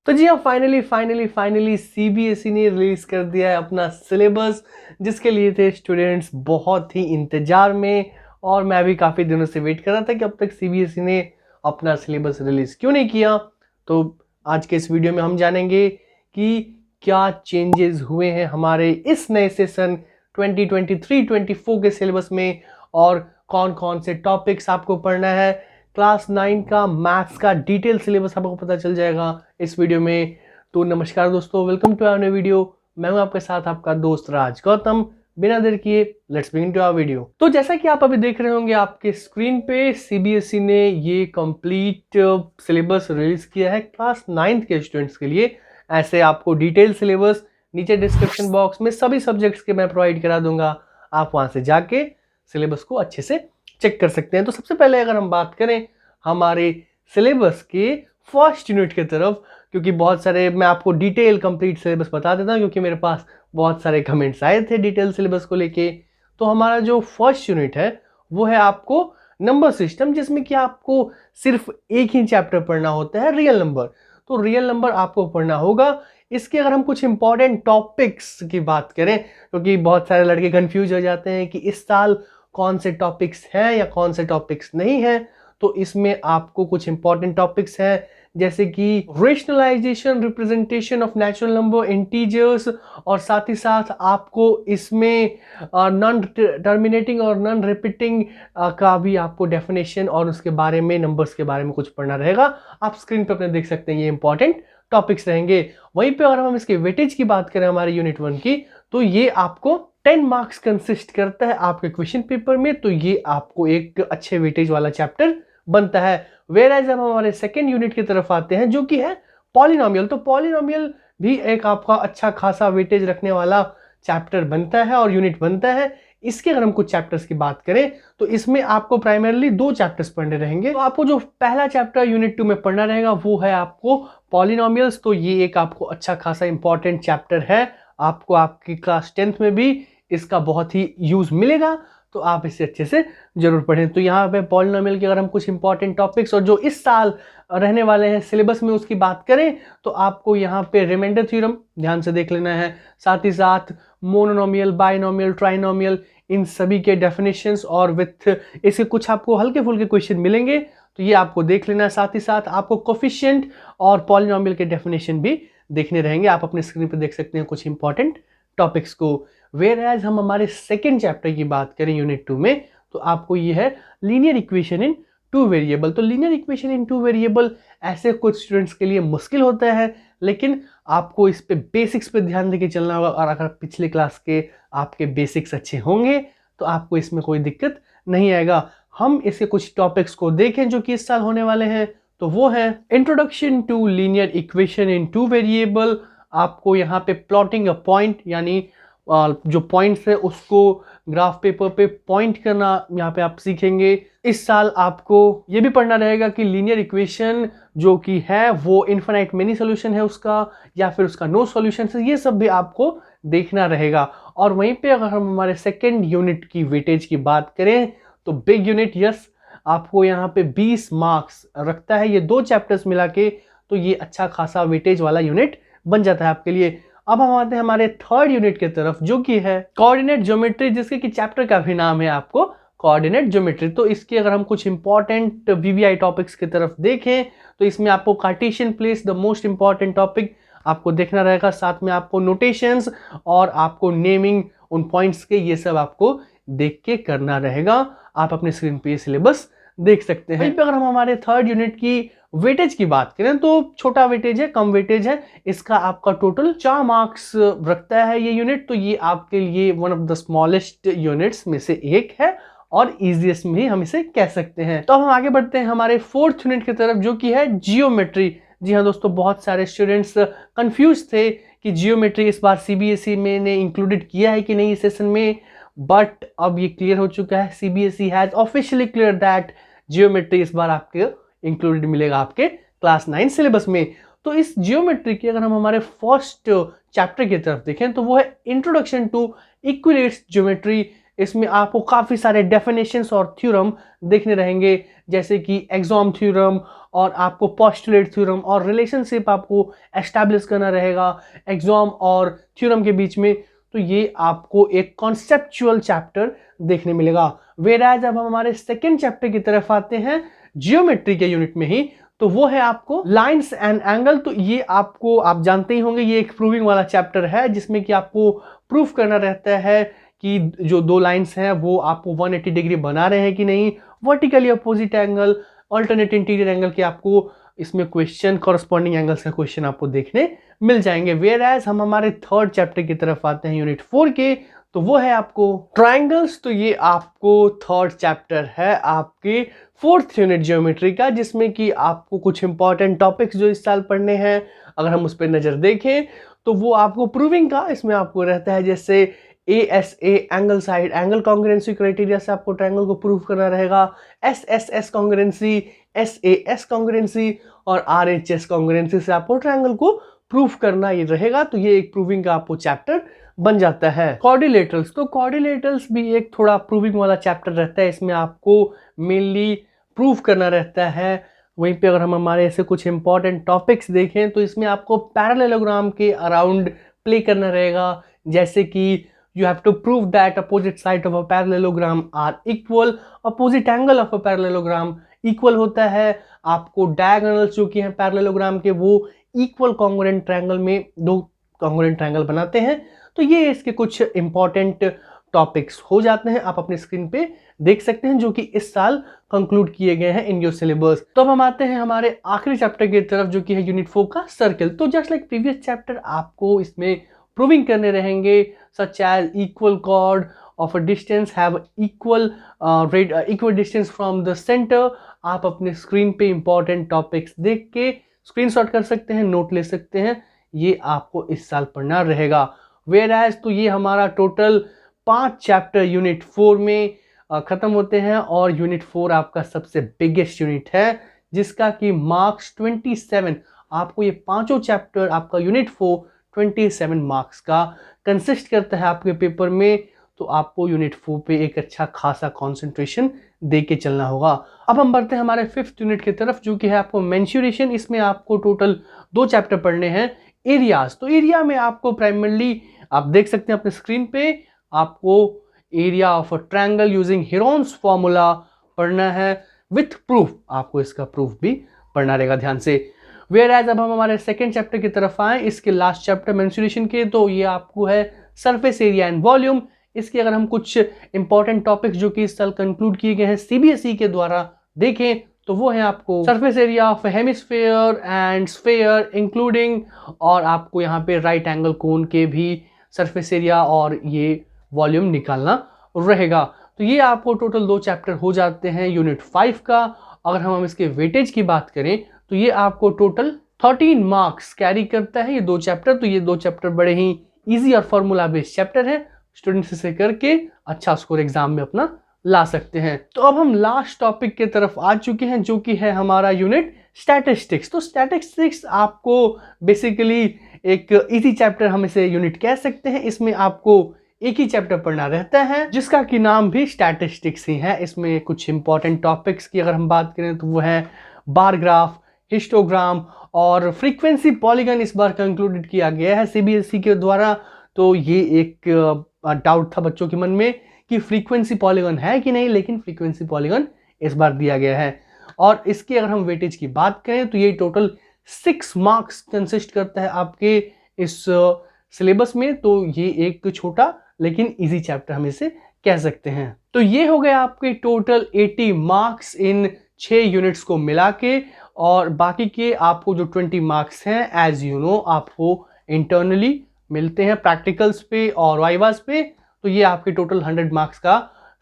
तो जी हाँ, finally CBSE ने रिलीज कर दिया है अपना सिलेबस, जिसके लिए थे स्टूडेंट्स बहुत ही इंतजार में। और मैं भी काफ़ी दिनों से वेट कर रहा था कि अब तक सीबीएसई ने अपना सिलेबस रिलीज क्यों नहीं किया। तो आज के इस वीडियो में हम जानेंगे कि क्या चेंजेस हुए हैं हमारे इस नए सेशन 2023-24 के सिलेबस में, और कौन कौन से टॉपिक्स आपको पढ़ना है। क्लास 9 का मैथ्स का डिटेल सिलेबस आपको पता चल जाएगा इस वीडियो में। तो नमस्कार दोस्तों, welcome to our new video. मैं हूं आपके साथ आपका दोस्त राज गौतम। बिना देर किए let's begin to our video. तो जैसा कि आप अभी देख रहे होंगे आपके स्क्रीन पे, सीबीएसई ने ये कंप्लीट सिलेबस रिलीज किया है क्लास 9 के स्टूडेंट्स के लिए। ऐसे आपको डिटेल सिलेबस नीचे डिस्क्रिप्शन बॉक्स में सभी सब्जेक्ट्स के मैं प्रोवाइड करा दूंगा। आप वहां से जाके सिलेबस को अच्छे से चेक कर सकते हैं। तो सबसे पहले अगर हम बात करें हमारे सिलेबस के फर्स्ट यूनिट की तरफ, क्योंकि बहुत सारे मैं आपको डिटेल कंप्लीट सिलेबस बता देता हूं क्योंकि मेरे पास बहुत सारे कमेंट्स आए थे डिटेल सिलेबस को लेके। तो हमारा जो फर्स्ट यूनिट है वो है आपको नंबर सिस्टम, जिसमें कि आपको सिर्फ एक ही चैप्टर पढ़ना होता है, रियल नंबर। तो रियल नंबर आपको पढ़ना होगा। इसके अगर हम कुछ इंपॉर्टेंट टॉपिक्स की बात करें, क्योंकि बहुत सारे लड़के कंफ्यूज हो जाते हैं कि इस साल कौन से टॉपिक्स हैं या कौन से टॉपिक्स नहीं हैं। तो इसमें आपको कुछ इंपॉर्टेंट टॉपिक्स हैं, जैसे कि rationalization representation of natural number integers, और साथ ही साथ आपको इसमें नॉन टर्मिनेटिंग और नॉन रिपीटिंग का भी आपको डेफिनेशन और उसके बारे में, नंबर्स के बारे में कुछ पढ़ना रहेगा। आप स्क्रीन पर अपने देख सकते हैं, ये इंपॉर्टेंट टॉपिक्स रहेंगे। वहीं पे अगर हम इसके वेटेज की बात करें हमारे यूनिट 1 की, तो ये आपको 10 मार्क्स कंसिस्ट करता है आपके क्वेश्चन पेपर में। तो ये आपको एक अच्छे वेटेज वाला चैप्टर बनता है। वेयर एज हम हमारे सेकेंड यूनिट की तरफ आते हैं, जो कि है पॉलिनोमियल। तो पॉलिनोमियल भी एक आपका अच्छा खासा वेटेज रखने वाला चैप्टर बनता है और यूनिट बनता है। इसके अगर हम कुछ चैप्टर्स की बात करें तो इसमें आपको प्राइमरली 2 चैप्टर्स पढ़ने रहेंगे। तो आपको जो पहला चैप्टर यूनिट 2 में पढ़ना रहेगा वो है आपको पॉलिनोमियल्स। तो ये एक आपको अच्छा खासा इंपॉर्टेंट चैप्टर है। आपको आपकी क्लास 10th में भी इसका बहुत ही यूज मिलेगा, तो आप इसे अच्छे से जरूर पढ़ें। तो यहाँ पे पॉलिनोमियल के अगर हम कुछ इंपॉर्टेंट टॉपिक्स और जो इस साल रहने वाले हैं सिलेबस में उसकी बात करें, तो आपको यहाँ पे रिमाइंडर थ्योरम ध्यान से देख लेना है। साथ ही साथ मोनोनोमियल, बाइनोमियल, ट्राइनोमियल, इन सभी के डेफिनेशंस और विथ इसके कुछ आपको हल्के फुल्के क्वेश्चन मिलेंगे, तो ये आपको देख लेना है। साथ ही साथ आपको कोफिशिएंट और पॉलिनोमियल के डेफिनेशन भी देखने रहेंगे। आप अपने स्क्रीन पर देख सकते हैं कुछ इंपॉर्टेंट टॉपिक्स को। वेयर एज हम हमारे सेकेंड चैप्टर की बात करें यूनिट 2 में, तो आपको ये है लीनियर इक्वेशन इन 2 वेरिएबल। तो लीनियर इक्वेशन इन 2 वेरिएबल ऐसे कुछ स्टूडेंट्स के लिए मुश्किल होता है, लेकिन आपको इस पे बेसिक्स पे ध्यान देके चलना होगा। और अगर पिछले क्लास के आपके बेसिक्स अच्छे होंगे तो आपको इसमें कोई दिक्कत नहीं आएगा। हम इसके कुछ टॉपिक्स को देखें जो कि इस साल होने वाले हैं, तो वो है introduction to linear equation in 2 variable. आपको यहाँ पे प्लॉटिंग अ पॉइंट, यानी जो पॉइंट्स है उसको ग्राफ पेपर पे पॉइंट करना यहाँ पे आप सीखेंगे। इस साल आपको ये भी पढ़ना रहेगा कि लीनियर इक्वेशन जो कि है वो इनफाइनाइट मेनी सॉल्यूशन है उसका, या फिर उसका नो सॉल्यूशन है, ये सब भी आपको देखना रहेगा। और वहीं पे अगर हम हमारे सेकेंड यूनिट की वेटेज की बात करें तो बिग यूनिट, यस, आपको यहाँ पे 20 मार्क्स रखता है ये 2 चैप्टर्स मिला के। तो ये अच्छा खासा वेटेज वाला यूनिट बन जाता है आपके लिए। अब हम आते हैं हमारे थर्ड यूनिट की तरफ, जो कि है कोऑर्डिनेट ज्योमेट्री, जिसके कि चैप्टर का भी नाम है आपको कोऑर्डिनेट ज्योमेट्री। तो इसके अगर हम कुछ इंपॉर्टेंट वीवीआई टॉपिक्स की तरफ देखें तो इसमें आपको Cartesian place, the most important topic आपको देखना रहेगा। साथ में आपको नोटेशंस और आपको नेमिंग उन पॉइंट्स के, ये सब आपको देख के करना रहेगा। आप अपने स्क्रीन पे सिलेबस देख सकते हैं। अगर हम हमारे थर्ड यूनिट की वेटेज की बात करें तो छोटा वेटेज है, कम वेटेज है। इसका आपका टोटल 4 मार्क्स रखता है ये यूनिट। तो ये आपके लिए one of the smallest units में से एक है और इजीएस्ट में ही हम इसे कह सकते हैं। तो अब हम आगे बढ़ते हैं हमारे फोर्थ यूनिट की तरफ, जो कि है जियोमेट्री। जी हाँ दोस्तों, बहुत सारे स्टूडेंट्स कंफ्यूज थे कि जियोमेट्री इस बार सीबीएसई में ने इंक्लूडेड किया है कि नहीं इस सेशन में, बट अब ये क्लियर हो चुका है। CBSE has officially clear that geometry इस बार आपके इंक्लूडेड मिलेगा आपके क्लास 9 सिलेबस में। तो इस जियोमेट्री की अगर हम हमारे फर्स्ट चैप्टर की तरफ देखें तो वो है इंट्रोडक्शन टू इक्विलेटरल ज्योमेट्री। इसमें आपको काफ़ी सारे डेफिनेशंस और थ्योरम देखने रहेंगे, जैसे कि एक्सॉम थ्योरम, और आपको पोस्टुलेट थ्योरम और रिलेशनशिप आपको एस्टैब्लिश करना रहेगा एक्सॉम और थ्योरम के बीच में। तो ये आपको एक कॉन्सेप्चुअल चैप्टर देखने मिलेगा। वेराज अब हम हमारे सेकेंड चैप्टर की तरफ आते हैं जियोमेट्री के यूनिट में ही, तो वो है आपको लाइंस एंड एंगल। तो ये आपको, आप जानते ही होंगे, ये एक प्रूविंग वाला चैप्टर है जिसमें कि आपको प्रूफ करना रहता है कि जो दो लाइंस हैं वो आपको 180 डिग्री बना रहे हैं कि नहीं, vertically opposite angle, alternate interior angle के आपको इसमें क्वेश्चन, कॉरस्पॉन्डिंग एंगल्स का क्वेश्चन आपको देखने मिल जाएंगे। वेयर एज हम हमारे थर्ड चैप्टर की तरफ आते हैं यूनिट 4 के, तो वो है आपको ट्राइंगल्स। तो ये आपको थर्ड चैप्टर है आपके फोर्थ यूनिट ज्योमेट्री का, जिसमें कि आपको कुछ इंपॉर्टेंट टॉपिक्स जो इस साल पढ़ने हैं, अगर हम उस पर नजर देखें तो वो आपको प्रूविंग का इसमें आपको रहता है, जैसे ASA angle side angle congruency criteria से आपको ट्रायंगल को प्रूव करना रहेगा, SSS कॉन्ग्रुएंसी, SAS कॉन्ग्रुएंसी और RHS कॉन्ग्रुएंसी से आपको ट्रायंगल को प्रूफ करना ये रहेगा। तो ये एक प्रूविंग का आपको चैप्टर बन जाता है। कॉर्डिलेटरल्स, तो कॉर्डिलेटरल्स भी एक थोड़ा प्रूविंग वाला चैप्टर रहता है, इसमें आपको मेनली प्रूफ करना रहता है। वहीं पे अगर हम हमारे ऐसे कुछ इंपॉर्टेंट टॉपिक्स देखें तो इसमें आपको पैरेललोग्राम के अराउंड प्ले करना रहेगा, जैसे कि you have to prove that opposite side of a parallelogram are equal, opposite angle of a parallelogram equal होता है, आपको diagonals जो कि हैं पैरेललोग्राम के वो equal congruent triangle में दो congruent triangle बनाते हैं। तो ये इसके कुछ इंपॉर्टेंट टॉपिक्स हो जाते हैं, आप अपने स्क्रीन पे देख सकते हैं, जो कि इस साल कंक्लूड किए गए हैं इन योर सिलेबस। तो अब हम आते हैं हमारे आखिरी चैप्टर की तरफ, जो कि है यूनिट 4 का सर्कल। तो जस्ट लाइक प्रीवियस चैप्टर आपको इसमें प्रूविंग करने रहेंगे, such as equal chord of a distance have equal equal distance from the centre. आप अपने स्क्रीन पे इंपॉर्टेंट टॉपिक्स देख के स्क्रीनशॉट कर सकते हैं, नोट ले सकते हैं, ये आपको इस साल पढ़ना रहेगा। वेयर एज तो ये हमारा टोटल 5 चैप्टर यूनिट 4 में खत्म होते हैं, और यूनिट 4 आपका सबसे बिगेस्ट यूनिट है, जिसका कि मार्क्स 27, आपको ये पांचों चैप्टर आपका यूनिट 4 27 मार्क्स का कंसिस्ट करता है आपके पेपर में। तो आपको यूनिट 4 पे एक अच्छा खासा कंसंट्रेशन दे के चलना होगा। अब हम बढ़ते हैं हमारे 5th यूनिट की तरफ, जो कि है आपको मेंसुरेशन। इसमें आपको टोटल 2 चैप्टर पढ़ने हैं। एरियाज, तो एरिया में आपको प्राइमरली आप देख सकते हैं अपने स्क्रीन पे, आपको area of a triangle using Heron's formula पढ़ना है विथ प्रूफ, आपको इसका प्रूफ भी पढ़ना रहेगा ध्यान से। वेयर एज अब हम हमारे सेकेंड चैप्टर की तरफ आए, इसके लास्ट चैप्टर मेंसुरेशन के, तो ये आपको है सरफेस एरिया एंड वॉल्यूम। इसके अगर हम कुछ इंपॉर्टेंट टॉपिक्स जो कि इस साल कंक्लूड किए गए हैं CBSE के द्वारा देखें, तो वो है आपको surface area of hemisphere and sphere including, और आपको यहाँ पे राइट एंगल कोन के भी सरफेस एरिया और ये वॉल्यूम निकालना रहेगा। तो ये आपको टोटल 2 चैप्टर हो जाते हैं यूनिट 5 का। अगर हम इसके वेटेज की बात करें तो ये आपको टोटल 13 मार्क्स कैरी करता है ये 2 चैप्टर। तो ये 2 चैप्टर बड़े ही इजी और फॉर्मूला बेस्ड चैप्टर है, स्टूडेंट्स इसे करके अच्छा स्कोर एग्जाम में अपना ला सकते हैं। तो अब हम लास्ट टॉपिक की तरफ आ चुके हैं, जो कि है हमारा यूनिट स्टैटिस्टिक्स। तो स्टैटिस्टिक्स आपको बेसिकली एक इजी चैप्टर हम इसे यूनिट कह सकते हैं। इसमें आपको एक ही चैप्टर पढ़ना रहता है, जिसका कि नाम भी स्टैटिस्टिक्स ही है। इसमें कुछ इंपॉर्टेंट टॉपिक्स की अगर हम बात करें तो वो है बार ग्राफ, हिस्टोग्राम और फ्रीक्वेंसी पॉलीगन इस बार कंक्लूडेड किया गया है CBSE के द्वारा। तो ये एक डाउट था बच्चों के मन में कि फ्रीक्वेंसी पॉलीगन है कि नहीं, लेकिन फ्रीक्वेंसी पॉलीगन इस बार दिया गया है। और इसकी अगर हम वेटेज की बात करें तो ये टोटल 6 मार्क्स कंसिस्ट करता है आपके इस सिलेबस में। तो ये एक छोटा लेकिन इजी चैप्टर हम इसे कह सकते हैं। तो ये हो गया आपके टोटल 80 मार्क्स इन 6 यूनिट्स को मिला के, और बाकी के आपको जो 20 मार्क्स हैं एज यू नो आपको इंटरनली मिलते हैं प्रैक्टिकल्स पे और वाइवास पे। तो ये आपके टोटल 100 मार्क्स का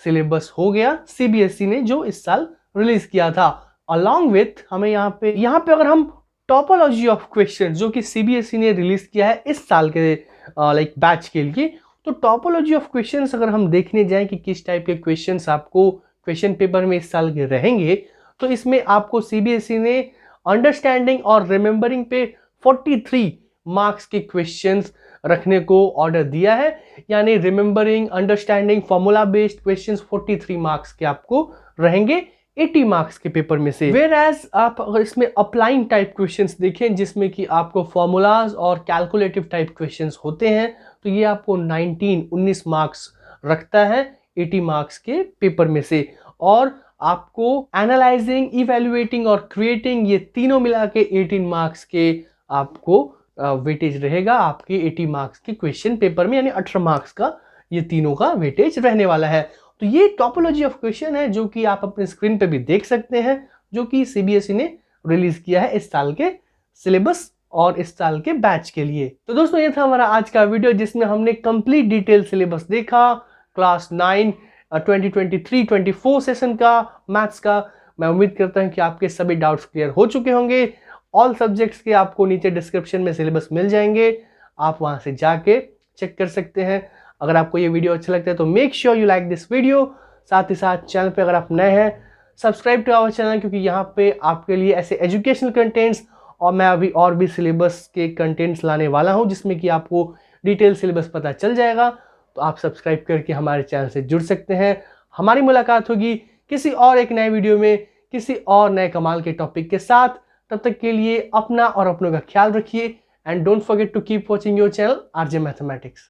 सिलेबस हो गया CBSE ने जो इस साल रिलीज किया था। अलॉन्ग विथ हमें यहाँ पे अगर हम टॉपोलॉजी ऑफ क्वेश्चन जो कि CBSE ने रिलीज किया है इस साल के बैच के लिए, तो टॉपोलॉजी ऑफ क्वेश्चंस अगर हम देखने जाएं कि किस टाइप के क्वेश्चंस आपको क्वेश्चन पेपर में इस साल के रहेंगे, तो इसमें आपको CBSE ने अंडरस्टैंडिंग और रिमेंबरिंग पे 43 मार्क्स के क्वेश्चंस रखने को ऑर्डर दिया है, यानी remembering, understanding, formula based questions 43 marks के आपको रहेंगे 80 मार्क्स के पेपर में से। वेयर एज आप अगर इसमें अप्लाइंग टाइप क्वेश्चंस देखें जिसमें कि आपको फॉर्मूलाज और कैलकुलेटिव टाइप क्वेश्चंस होते हैं, तो ये आपको 19 मार्क्स रखता है 80 मार्क्स के पेपर में से। और आपको एनालाइजिंग, इवैल्यूएटिंग और क्रिएटिंग, ये तीनों मिला के 18 मार्क्स के आपको वेटेज रहेगा आपके 80 मार्क्स के क्वेश्चन पेपर में, यानी 18 मार्क्स का ये तीनों का वेटेज रहने वाला है। तो ये टॉपोलॉजी ऑफ क्वेश्चन है जो कि आप अपने स्क्रीन पे भी देख सकते हैं, जो कि सीबीएसई ने रिलीज किया है इस साल के सिलेबस और इस साल के बैच के लिए। तो दोस्तों ये था हमारा आज का वीडियो जिसमें हमने कंप्लीट डिटेल सिलेबस देखा क्लास 9 2023-24 सेशन का मैथ्स का। मैं उम्मीद करता हूं कि आपके सभी डाउट्स क्लियर हो चुके होंगे। ऑल सब्जेक्ट्स के आपको नीचे डिस्क्रिप्शन में सिलेबस मिल जाएंगे, आप वहां से जाके चेक कर सकते हैं। अगर आपको ये वीडियो अच्छा लगता है तो make sure you like this video. साथ ही साथ चैनल पे अगर आप नए हैं, सब्सक्राइब टू आवर चैनल, क्योंकि यहाँ पे आपके लिए ऐसे एजुकेशनल कंटेंट्स और मैं अभी और भी सिलेबस के कंटेंट्स लाने वाला हूँ जिसमें कि आपको डिटेल सिलेबस पता चल जाएगा। तो आप सब्सक्राइब करके हमारे चैनल से जुड़ सकते हैं। हमारी मुलाकात होगी किसी और एक नए वीडियो में किसी और नए कमाल के टॉपिक के साथ। तब तक के लिए अपना और अपनों का ख्याल रखिए and don't forget to keep watching your channel RJ mathematics.